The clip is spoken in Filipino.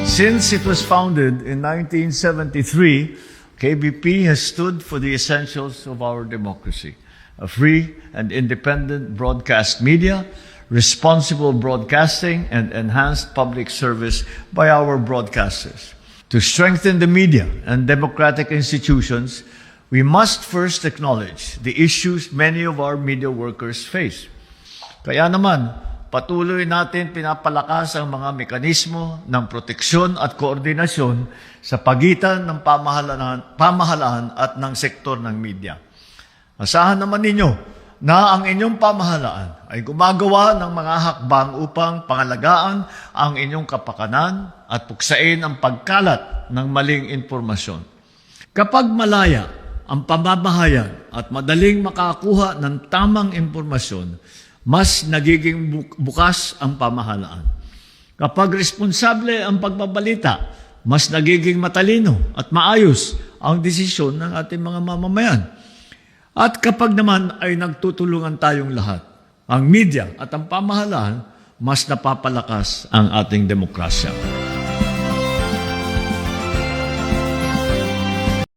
Since it was founded in 1973, KBP has stood for the essentials of our democracy: a free and independent broadcast media, responsible broadcasting, and enhanced public service by our broadcasters. To strengthen the media and democratic institutions, we must first acknowledge the issues many of our media workers face. Kaya naman, patuloy natin pinapalakas ang mga mekanismo ng proteksyon at koordinasyon sa pagitan ng pamahalaan at ng sektor ng media. Asahan naman ninyo na ang inyong pamahalaan ay gumagawa ng mga hakbang upang pangalagaan ang inyong kapakanan at puksain ang pagkalat ng maling impormasyon. Kapag malaya ang pamamahayag at madaling makakuha ng tamang impormasyon, mas nagiging bukas ang pamahalaan. Kapag responsable ang pagbabalita, mas nagiging matalino at maayos ang desisyon ng ating mga mamamayan. At kapag naman ay nagtutulungan tayong lahat, ang media at ang pamahalaan, mas napapalakas ang ating demokrasya.